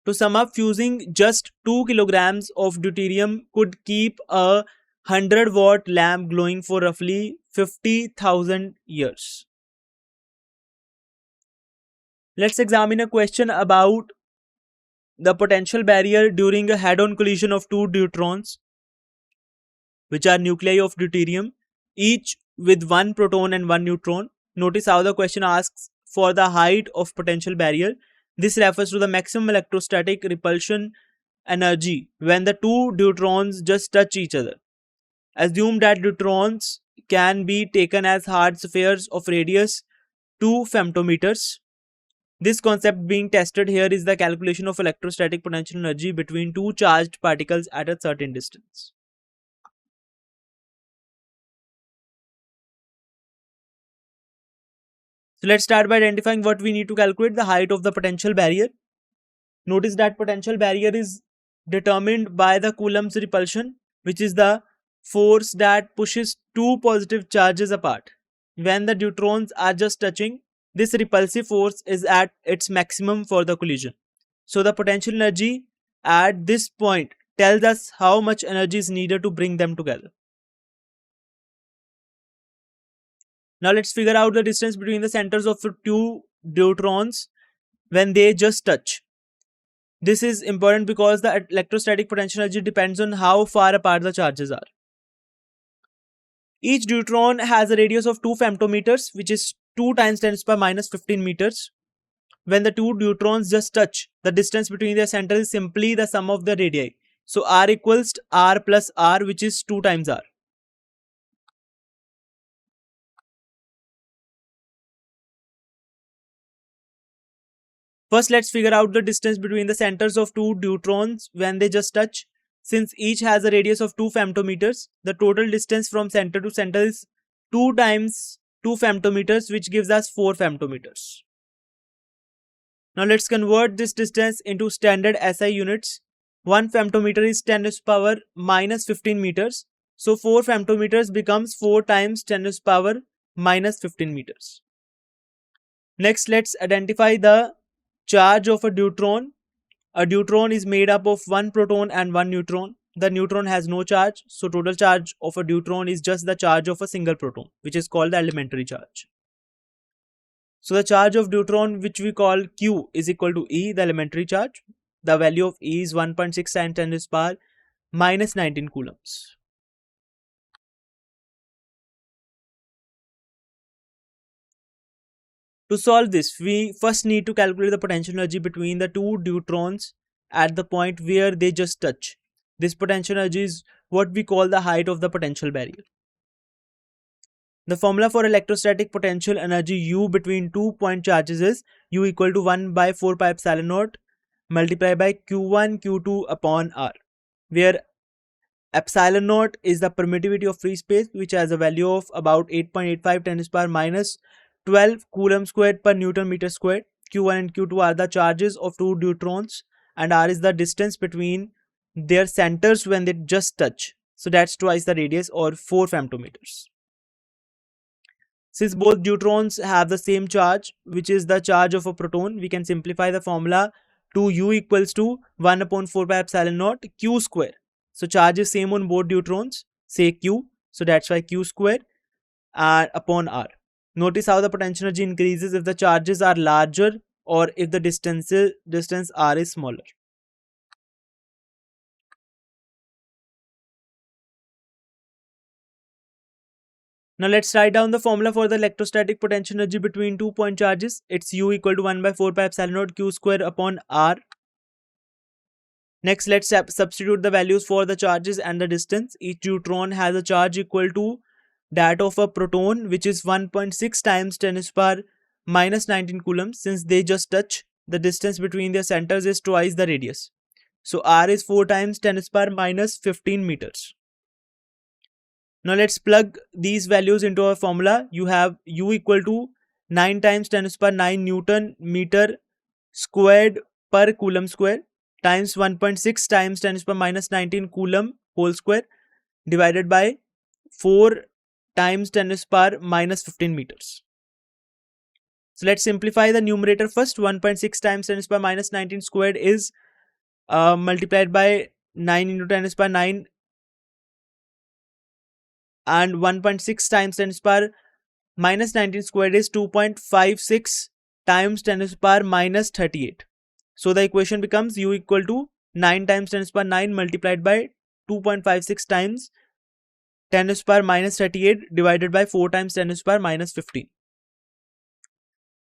To sum up, fusing just 2 kilograms of deuterium could keep a 100-watt lamp glowing for roughly 50,000 years. Let's examine a question about the potential barrier during a head-on collision of two deuterons, which are nuclei of deuterium, each with one proton and one neutron. Notice how the question asks for the height of potential barrier. This refers to the maximum electrostatic repulsion energy when the two deuterons just touch each other. Assume that deuterons can be taken as hard spheres of radius 2 femtometers. This concept being tested here is the calculation of electrostatic potential energy between two charged particles at a certain distance. So let's start by identifying what we need to calculate: the height of the potential barrier. Notice that potential barrier is determined by the Coulomb's repulsion, which is the force that pushes two positive charges apart. When the deuterons are just touching, this repulsive force is at its maximum for the collision. So the potential energy at this point tells us how much energy is needed to bring them together. Now let's figure out the distance between the centers of two deuterons when they just touch. This is important because the electrostatic potential energy depends on how far apart the charges are. Each deuteron has a radius of 2 femtometers, which is 2 times 10 to the power minus 15 meters. When the two deuterons just touch, the distance between their centers is simply the sum of the radii. So r equals r plus r, which is 2 times r. First, let's figure out the distance between the centers of two deuterons when they just touch. Since each has a radius of 2 femtometers, the total distance from center to center is 2 times 2 femtometers, which gives us 4 femtometers. Now let's convert this distance into standard SI units. 1 femtometer is 10 to the power minus 15 meters. So 4 femtometers becomes 4 times 10 to the power minus 15 meters. Next, let's identify the charge of a deuteron. A deuteron is made up of 1 proton and 1 neutron. The neutron has no charge, so total charge of a deuteron is just the charge of a single proton, which is called the elementary charge. So the charge of deuteron, which we call Q, is equal to E, the elementary charge. The value of E is 1.6 times 10 to the power minus 19 coulombs. To solve this, we first need to calculate the potential energy between the two deuterons at the point where they just touch. This potential energy is what we call the height of the potential barrier. The formula for electrostatic potential energy U between 2 point charges is U equal to 1 by 4 pi epsilon naught multiplied by Q1 Q2 upon R, where epsilon naught is the permittivity of free space, which has a value of about 8.85 10 to the power minus 12 coulomb squared per Newton meter squared. Q1 and Q2 are the charges of two deuterons, and R is the distance between their centers when they just touch. So that's twice the radius, or 4 femtometers. Since both deuterons have the same charge, which is the charge of a proton, we can simplify the formula to U equals to 1 upon 4 pi epsilon naught Q square. So charge is same on both deuterons, say Q, so that's why Q square and upon R. Notice how the potential energy increases if the charges are larger or if the distance R is smaller. Now let's write down the formula for the electrostatic potential energy between 2 point charges. It's U equal to 1 by 4 pi epsilon naught Q square upon R. Next, let's substitute the values for the charges and the distance. Each deuteron has a charge equal to that of a proton, which is 1.6 times 10 to the power minus 19 coulombs. Since they just touch, the distance between their centers is twice the radius. So R is 4 times 10 to the power minus 15 meters. Now let's plug these values into our formula. You have U equal to 9 times 10 to the power 9 Newton meter squared per coulomb square times 1.6 times 10 to the power minus 19 coulomb whole square divided by 4 times 10 to the power minus 15 meters. So let's simplify the numerator first. 1.6 times 10 to the power minus 19 squared is multiplied by 9 into 10 to the power 9, and 1.6 times 10 to the power minus 19 squared is 2.56 times 10 to the power minus 38. So the equation becomes U equal to 9 times 10 to the power 9 multiplied by 2.56 times 10 to the power minus 38 divided by 4 times 10 to the power minus 15.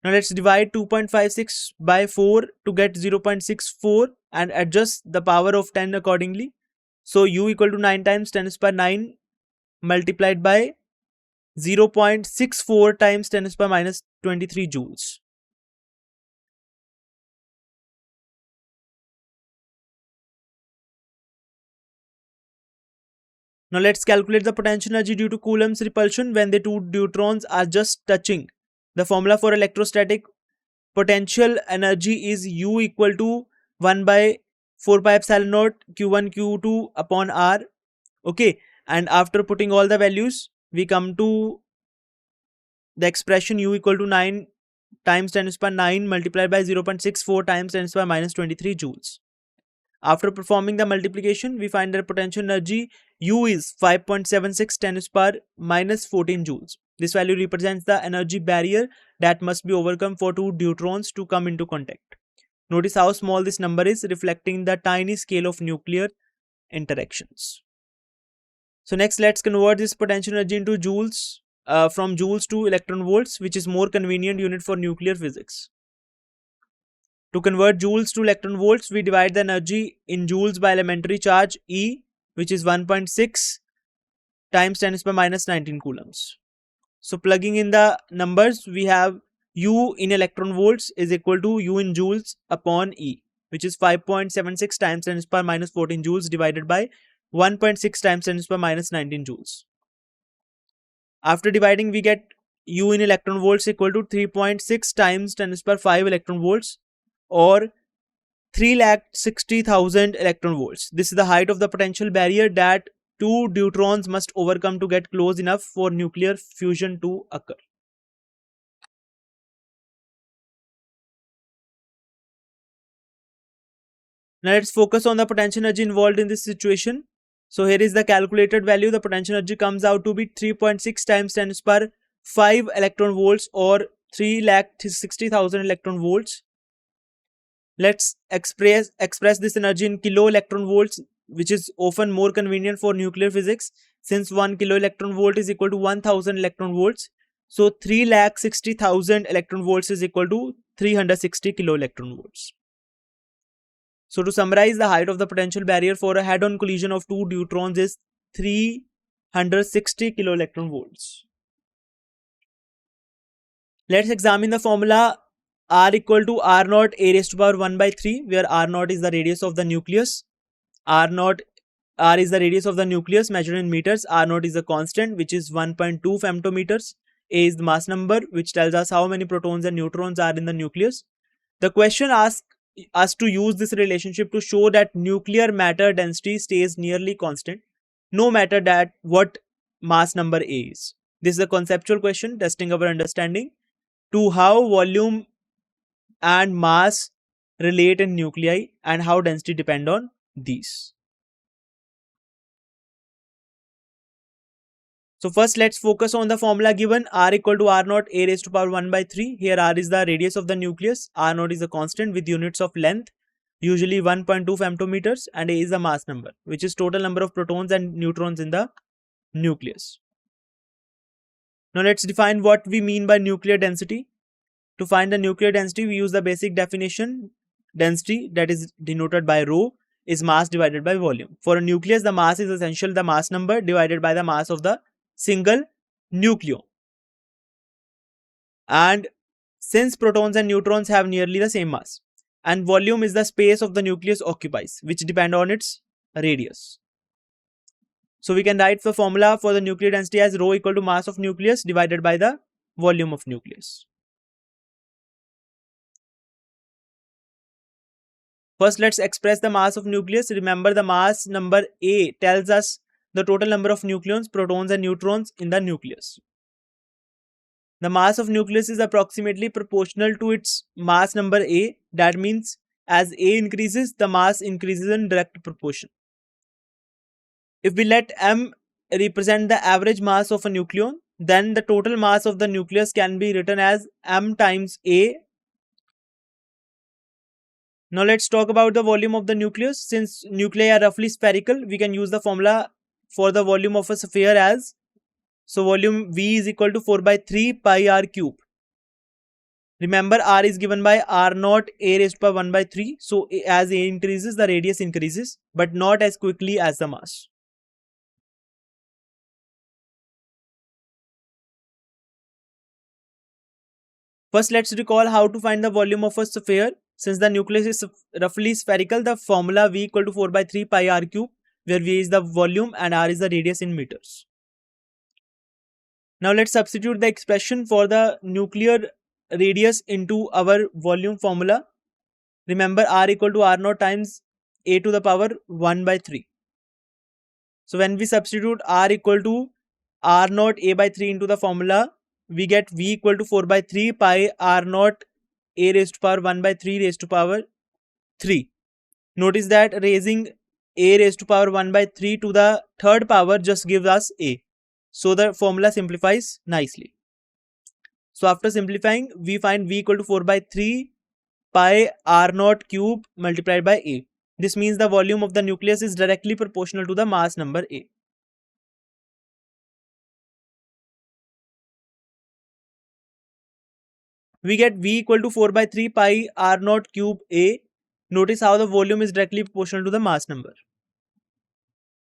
Now let's divide 2.56 by 4 to get 0.64 and adjust the power of 10 accordingly. So U equal to 9 times 10 to the power 9 multiplied by 0.64 times 10 to the power minus 23 joules. Now let's calculate the potential energy due to Coulomb's repulsion when the two deuterons are just touching. The formula for electrostatic potential energy is U equal to 1 by 4 pi epsilon naught Q1 Q2 upon R. Okay, and after putting all the values, we come to the expression U equal to 9 times 10 to the power 9 multiplied by 0.64 times 10 to the power minus 23 joules. After performing the multiplication, we find that potential energy U is 5.76 10 to the power minus 14 joules. This value represents the energy barrier that must be overcome for two deuterons to come into contact. Notice how small this number is, reflecting the tiny scale of nuclear interactions. So next, let's convert this potential energy into joules, from joules to electron volts, which is more convenient unit for nuclear physics. To convert joules to electron volts, we divide the energy in joules by elementary charge E, which is 1.6 times 10 to the power minus 19 coulombs. So plugging in the numbers, we have U in electron volts is equal to U in joules upon E, which is 5.76 times 10 to the power minus 14 joules divided by 1.6 times 10 to the power minus 19 joules. After dividing, we get U in electron volts equal to 3.6 times 10 to the power 5 electron volts, or 3,60,000 electron volts. This is the height of the potential barrier that two deuterons must overcome to get close enough for nuclear fusion to occur. Now let's focus on the potential energy involved in this situation. So here is the calculated value. The potential energy comes out to be 3.6 times 10 to the power 5 electron volts, or 3,60,000 electron volts. Let's express this energy in kilo electron volts, which is often more convenient for nuclear physics, since 1 kilo electron volt is equal to 1000 electron volts. So 3,60,000 electron volts is equal to 360 kilo electron volts. So to summarize, the height of the potential barrier for a head-on collision of two deuterons is 360 kilo electron volts. Let's examine the formula R equal to R naught a raised to power 1 by 3, where R naught is the radius of the nucleus. R is the radius of the nucleus measured in meters. R naught is a constant, which is 1.2 femtometers. A is the mass number, which tells us how many protons and neutrons are in the nucleus. The question asks us to use this relationship to show that nuclear matter density stays nearly constant, no matter that what mass number A is. This is a conceptual question testing our understanding to how volume and mass relate in nuclei and how density depend on these. So first let's focus on the formula given. R equal to R naught a raised to power 1 by 3. Here R is the radius of the nucleus. R naught is a constant with units of length, usually 1.2 femtometers, and A is the mass number, which is total number of protons and neutrons in the nucleus. Now let's define what we mean by nuclear density. To find the nuclear density, we use the basic definition. Density, that is denoted by rho, is mass divided by volume. For a nucleus, the mass is essentially the mass number divided by the mass of the single nucleon. And since protons and neutrons have nearly the same mass, and volume is the space of the nucleus occupies, which depend on its radius. So we can write the formula for the nuclear density as rho equal to mass of nucleus divided by the volume of nucleus. First, let's express the mass of nucleus. Remember, the mass number A tells us the total number of nucleons, protons and neutrons in the nucleus. The mass of nucleus is approximately proportional to its mass number A. That means as A increases, the mass increases in direct proportion. If we let M represent the average mass of a nucleon, then the total mass of the nucleus can be written as M times A. Now let's talk about the volume of the nucleus. Since nuclei are roughly spherical, we can use the formula for the volume of a sphere as, so volume V is equal to 4 by 3 pi r cube. Remember, R is given by R naught a raised to power 1 by 3. So as A increases, the radius increases, but not as quickly as the mass. First, let's recall how to find the volume of a sphere. Since the nucleus is roughly spherical, the formula V equal to 4 by 3 pi r cube, where V is the volume and R is the radius in meters. Now let's substitute the expression for the nuclear radius into our volume formula. Remember, R equal to R naught times A to the power 1 by 3. So when we substitute R equal to R naught A by 3 into the formula, we get V equal to 4 by 3 pi R naught A raised to power 1 by 3 raised to power 3. Notice that raising A raised to power 1 by 3 to the third power just gives us A. So the formula simplifies nicely. So after simplifying, we find V equal to 4 by 3 pi R naught cube multiplied by A. This means the volume of the nucleus is directly proportional to the mass number A. We get V equal to 4 by 3 pi R naught cube A. Notice how the volume is directly proportional to the mass number.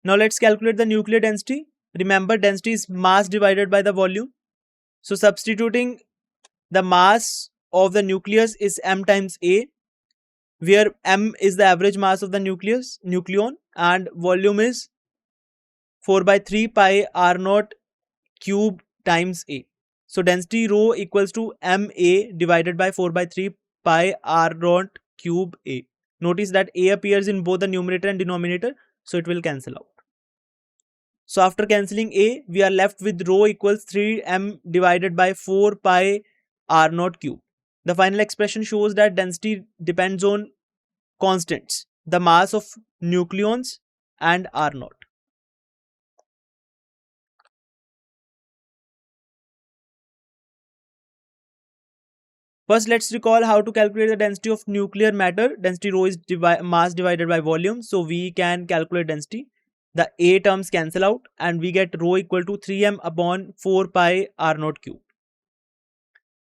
Now let's calculate the nuclear density. Remember, density is mass divided by the volume. So substituting the mass of the nucleus is M times A, where M is the average mass of the nucleon, and volume is 4 by 3 pi R naught cube times A. So density rho equals to MA divided by 4 by 3 pi R naught cube A. Notice that A appears in both the numerator and denominator, so it will cancel out. So after cancelling A, we are left with rho equals 3m divided by 4 pi R naught cube. The final expression shows that density depends on constants, the mass of nucleons and R naught. First, let's recall how to calculate the density of nuclear matter. Density rho is mass divided by volume, so we can calculate density. The A terms cancel out and we get rho equal to 3m upon 4 pi R naught cube.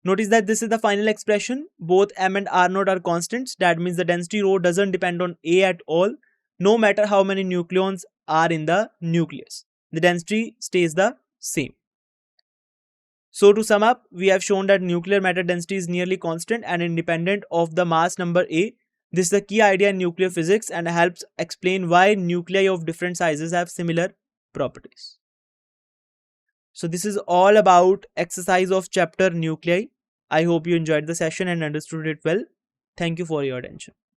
Notice that this is the final expression. Both m and R naught are constants. That means the density rho doesn't depend on A at all, no matter how many nucleons are in the nucleus. The density stays the same. So to sum up, we have shown that nuclear matter density is nearly constant and independent of the mass number A. This is the key idea in nuclear physics and helps explain why nuclei of different sizes have similar properties. So this is all about exercise of chapter nuclei. I hope you enjoyed the session and understood it well. Thank you for your attention.